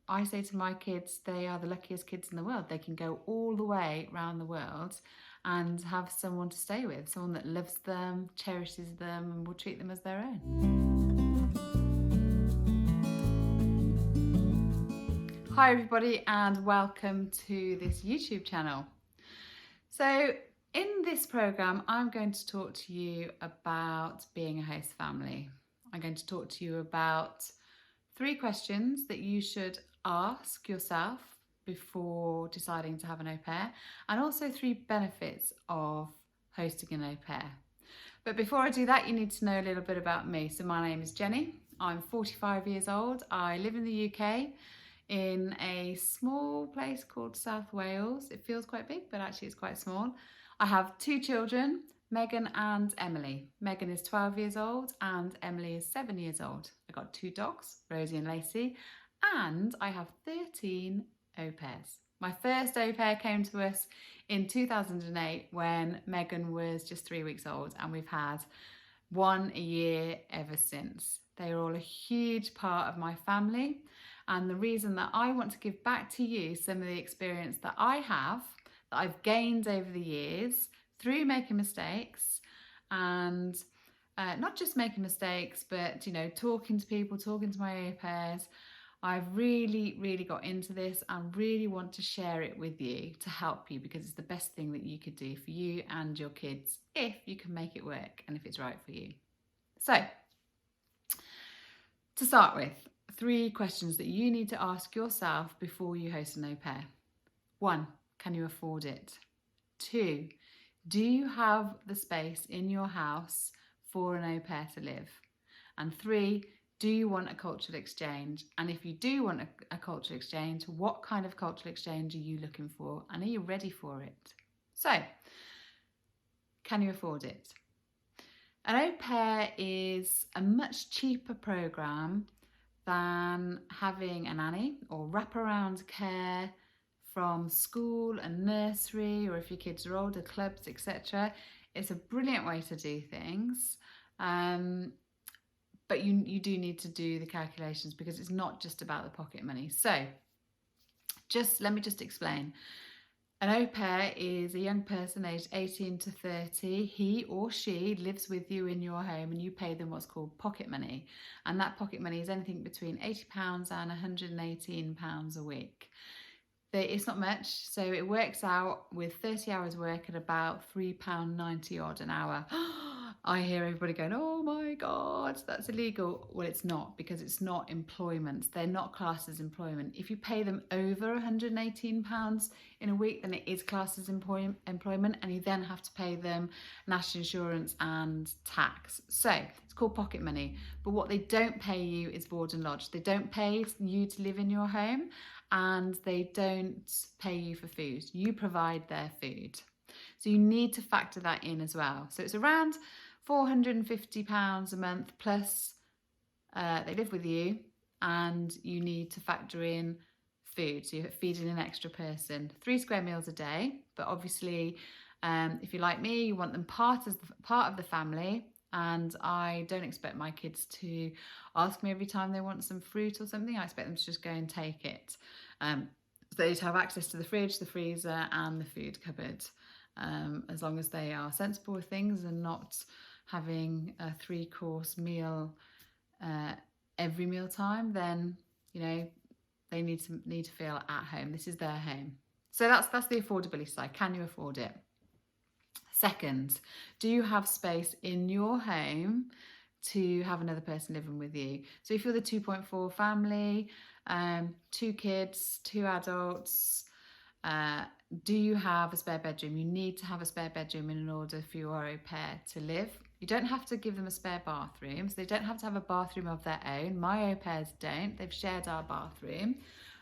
I say to my kids, they are the luckiest kids in the world. They can go all the way around the world and have someone to stay with, someone that loves them, cherishes them, and will treat them as their own. Hi everybody, and welcome to this YouTube channel. So in this program, I'm going to talk to you about being a host family. I'm going to talk to you about 3 questions that you should ask yourself before deciding to have an au pair, and also 3 benefits of hosting an au pair. But before I do that, you need to know a little bit about me. So my name is Jenny. I'm 45 years old. I live in the UK in a small place called South Wales. It feels quite big, but actually it's quite small. I have 2 children, Megan and Emily. Megan is 12 years old and Emily is 7 years old. I've got 2 dogs, Rosie and Lacey, and I have 13 au pairs. My first au pair came to us in 2008 when Megan was just 3 weeks old, and we've had one a year ever since. They are all a huge part of my family, and the reason that I want to give back to you some of the experience that I have, that I've gained over the years through making mistakes, and not just making mistakes, but talking to people, talking to my au pairs. I've really got into this and really want to share it with you to help you, because it's the best thing that you could do for you and your kids if you can make it work and if it's right for you. So, to start with, 3 questions that you need to ask yourself before you host an au pair. 1, can you afford it? 2, do you have the space in your house for an au pair to live? And 3, do you want a cultural exchange? And if you do want a cultural exchange, what kind of cultural exchange are you looking for? And are you ready for it? So, can you afford it? An au pair is a much cheaper program than having a nanny or wraparound care from school and nursery, or if your kids are older, clubs, etc. It's a brilliant way to do things. But you do need to do the calculations, because it's not just about the pocket money. So let me explain. An au pair is a young person aged 18 to 30. He or she lives with you in your home, and you pay them what's called pocket money. And that pocket money is anything between £80 and £118 a week. It's not much, so it works out with 30 hours work at about £3.90 odd an hour. I hear everybody going, oh my God, that's illegal. Well, it's not, because it's not employment. They're not classed as employment. If you pay them over £118 in a week, then it is classed as employment, and you then have to pay them national insurance and tax. So it's called pocket money. But what they don't pay you is board and lodge. They don't pay you to live in your home, and they don't pay you for food. You provide their food. So you need to factor that in as well. So it's around £450 a month, plus they live with you, and you need to factor in food. So you're feeding an extra person. 3 square meals a day, but obviously if you're like me, you want them part of the family. And I don't expect my kids to ask me every time they want some fruit or something. I expect them to just go and take it. So they just have access to the fridge, the freezer, and the food cupboard. As long as they are sensible with things and not having a 3-course meal every meal time, then they need to feel at home. This is their home. So that's the affordability side. Can you afford it? Second, do you have space in your home to have another person living with you? So if you're the 2.4 family, 2 kids, 2 adults, do you have a spare bedroom? You need to have a spare bedroom in order for your au pair to live. You don't have to give them a spare bathroom, so they don't have to have a bathroom of their own. My au pairs don't. They've shared our bathroom,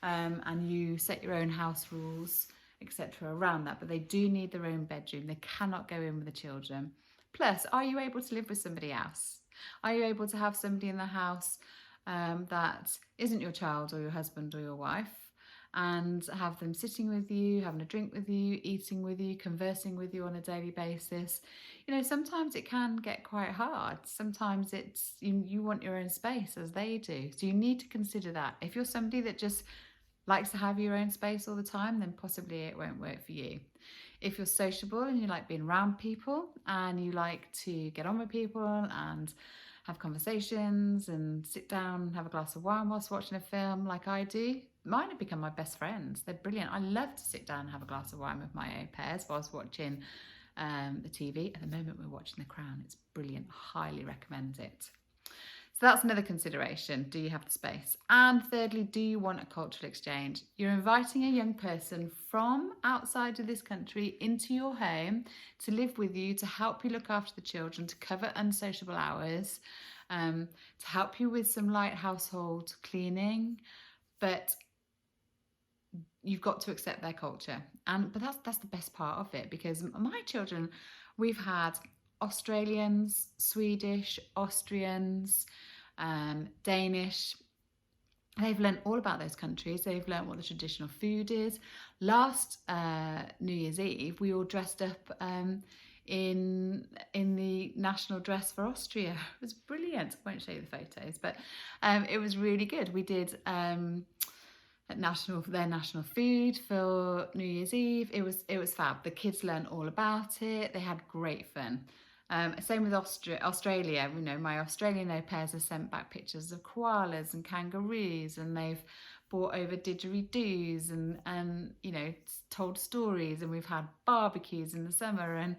and you set your own house rules, etc. around that, but they do need their own bedroom. They cannot go in with the children. Plus, are you able to live with somebody else? Are you able to have somebody in the house that isn't your child or your husband or your wife, and have them sitting with you, having a drink with you, eating with you, conversing with you on a daily basis. You know, sometimes it can get quite hard. Sometimes it's you want your own space as they do. So you need to consider that. If you're somebody that just likes to have your own space all the time, then possibly it won't work for you. If you're sociable and you like being around people and you like to get on with people and have conversations and sit down and have a glass of wine whilst watching a film like I do, mine have become my best friends. They're brilliant. I love to sit down and have a glass of wine with my au pairs whilst watching the TV. At the moment we're watching The Crown. It's brilliant. Highly recommend it. So that's another consideration. Do you have the space? And thirdly, do you want a cultural exchange? You're inviting a young person from outside of this country into your home to live with you, to help you look after the children, to cover unsociable hours, to help you with some light household cleaning. But you've got to accept their culture. But that's the best part of it, because my children, we've had Australians, Swedish, Austrians, Danish. They've learnt all about those countries. They've learnt what the traditional food is. Last New Year's Eve, we all dressed up in the national dress for Austria. It was brilliant. I won't show you the photos, but it was really good. We did their national food for New Year's Eve. It was fab. The kids learned all about it. They had great fun. Same with Australia. You know, my Australian au pairs have sent back pictures of koalas and kangaroos, and they've brought over didgeridoos and you know, told stories, and we've had barbecues in the summer, and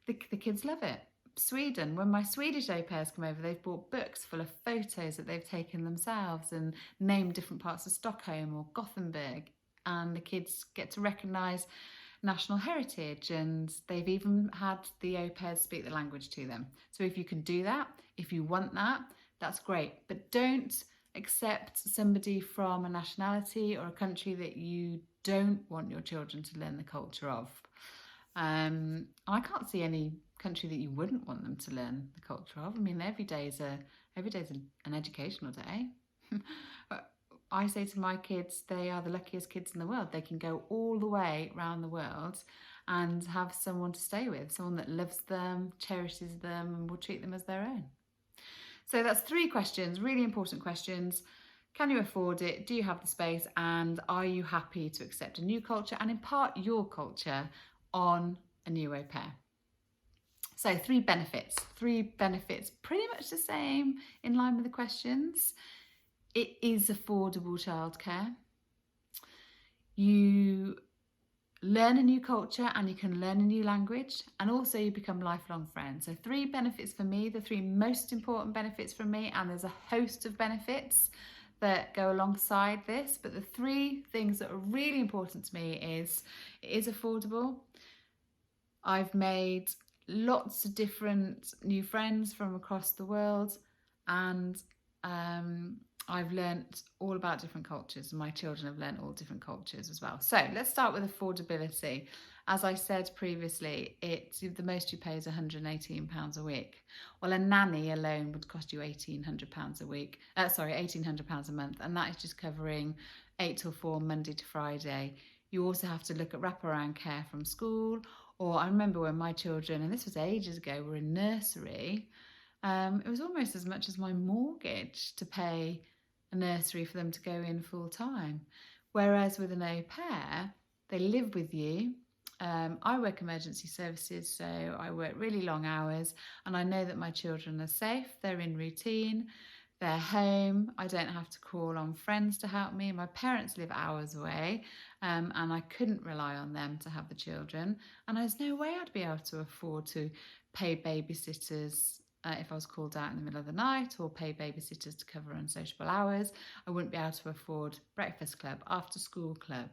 the kids love it. Sweden, when my Swedish au pairs come over, they've brought books full of photos that they've taken themselves and named different parts of Stockholm or Gothenburg, and the kids get to recognise national heritage, and they've even had the au pairs speak the language to them. So if you can do that, if you want that, that's great. But don't accept somebody from a nationality or a country that you don't want your children to learn the culture of. I can't see any country that you wouldn't want them to learn the culture of. I mean, every day is an educational day. I say to my kids, they are the luckiest kids in the world. They can go all the way around the world and have someone to stay with, someone that loves them, cherishes them, and will treat them as their own. So that's 3 questions, really important questions. Can you afford it? Do you have the space? And are you happy to accept a new culture and impart your culture on a new au pair? So 3 benefits, pretty much the same in line with the questions. It is affordable childcare. You learn a new culture and you can learn a new language, and also you become lifelong friends. So 3 benefits for me, the 3 most important benefits for me, and there's a host of benefits that go alongside this, but the 3 things that are really important to me is it is affordable. I've made lots of different new friends from across the world, and I've learnt all about different cultures, and my children have learnt all different cultures as well. So let's start with affordability. As I said previously, the most you pay is £118 a week. Well, a nanny alone would cost you £1,800 a week. £1,800 a month, and that is just covering 8 till 4, Monday to Friday. You also have to look at wraparound care from school. Or I remember when my children, and this was ages ago, were in nursery, it was almost as much as my mortgage to pay a nursery for them to go in full time. Whereas with an au pair, they live with you. I work emergency services, so I work really long hours, and I know that my children are safe, they're in routine, they're home, I don't have to call on friends to help me. My parents live hours away, and I couldn't rely on them to have the children, and there's no way I'd be able to afford to pay babysitters if I was called out in the middle of the night, or pay babysitters to cover unsociable hours. I wouldn't be able to afford breakfast club, after school club,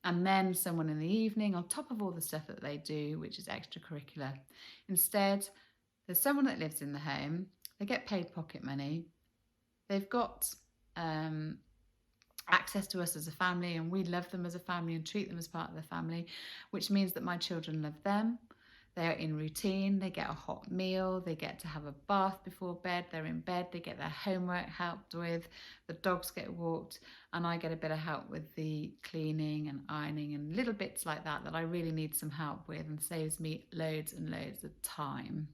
and then someone in the evening on top of all the stuff that they do, which is extracurricular. Instead, there's someone that lives in the home, they get paid pocket money, they've got access to us as a family, and we love them as a family and treat them as part of the family, which means that my children love them. They're in routine, they get a hot meal, they get to have a bath before bed, they're in bed, they get their homework helped with, the dogs get walked, and I get a bit of help with the cleaning and ironing and little bits like that that I really need some help with, and saves me loads and loads of time.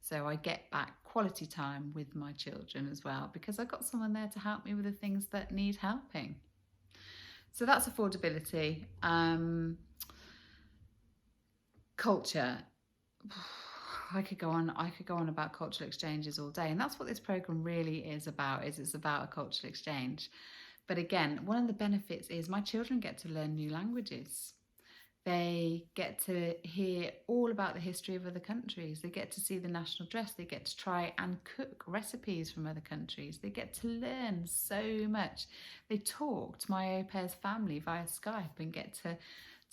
So I get back quality time with my children as well, because I've got someone there to help me with the things that need helping. So that's affordability. Culture. I could go on about cultural exchanges all day, and that's what this program really is about. It's about a cultural exchange. But again, one of the benefits is my children get to learn new languages. They get to hear all about the history of other countries. They get to see the national dress. They get to try and cook recipes from other countries. They get to learn so much. They talk to my au pair's family via Skype and get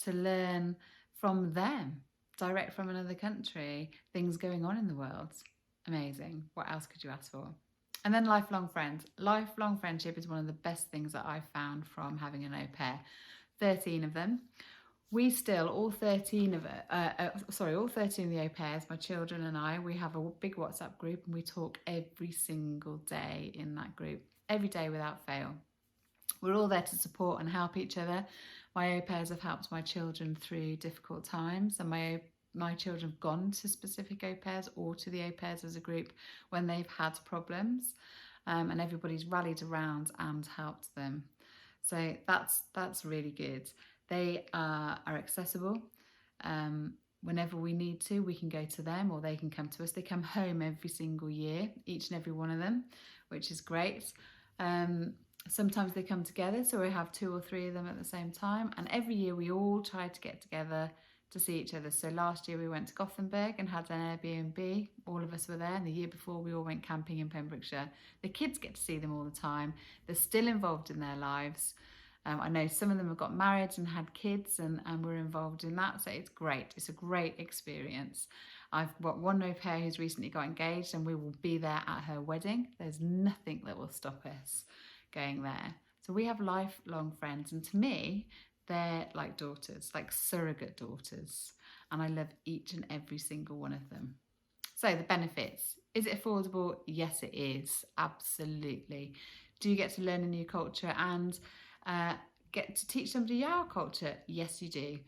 to learn from them, direct from another country, things going on in the world. Amazing. What else could you ask for? And then lifelong friends. Lifelong friendship is one of the best things that I've found from having an au pair. 13 of them. We still, all 13 of the au pairs, my children and I, we have a big WhatsApp group, and we talk every single day in that group, every day without fail. We're all there to support and help each other. My au pairs have helped my children through difficult times, and my children have gone to specific au pairs or to the au pairs as a group when they've had problems, and everybody's rallied around and helped them. So that's really good. They are accessible. Whenever we need to, we can go to them, or they can come to us. They come home every single year, each and every one of them, which is great. Sometimes they come together, so we have 2 or 3 of them at the same time. And every year we all try to get together to see each other. So last year we went to Gothenburg and had an Airbnb. All of us were there. And the year before we all went camping in Pembrokeshire. The kids get to see them all the time. They're still involved in their lives. I know some of them have got married and had kids, and we're involved in that. So it's great. It's a great experience. I've got one au pair who's recently got engaged, and we will be there at her wedding. There's nothing that will stop us going there. So we have lifelong friends, and to me, they're like daughters, like surrogate daughters. And I love each and every single one of them. So the benefits. Is it affordable? Yes, it is. Absolutely. Do you get to learn a new culture and get to teach somebody our culture? Yes, you do.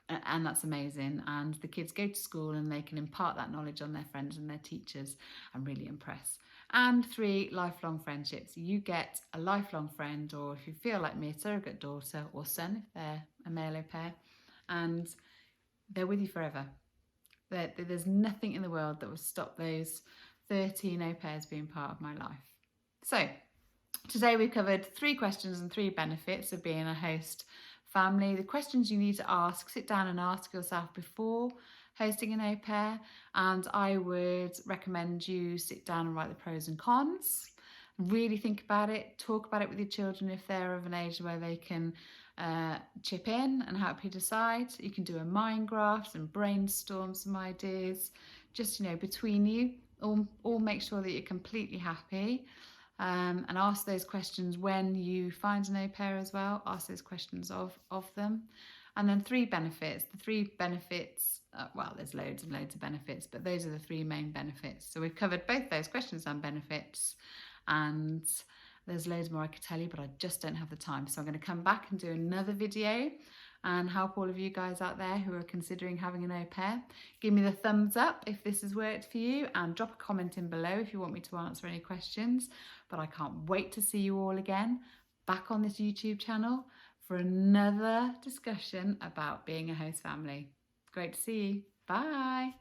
And that's amazing. And the kids go to school and they can impart that knowledge on their friends and their teachers and really impress. And 3, lifelong friendships. You get a lifelong friend, or if you feel like me, a surrogate daughter or son, if they're a male au pair, and they're with you forever. There's nothing in the world that will stop those 13 au pairs being part of my life. So today we've covered 3 questions and 3 benefits of being a host family. The questions you need to ask, sit down and ask yourself before hosting an au pair, and I would recommend you sit down and write the pros and cons. Really think about it, talk about it with your children if they're of an age where they can chip in and help you decide. You can do a mind graft and brainstorm some ideas, just between you, all make sure that you're completely happy. And ask those questions when you find an au pair as well. Ask those questions of them. And then 3 benefits. The 3 benefits, well, there's loads and loads of benefits, but those are the 3 main benefits. So we've covered both those questions and benefits. And there's loads more I could tell you, but I just don't have the time. So I'm going to come back and do another video and help all of you guys out there who are considering having an au pair. Give me the thumbs up if this has worked for you, and drop a comment in below if you want me to answer any questions. But I can't wait to see you all again back on this YouTube channel for another discussion about being a host family. Great to see you. Bye.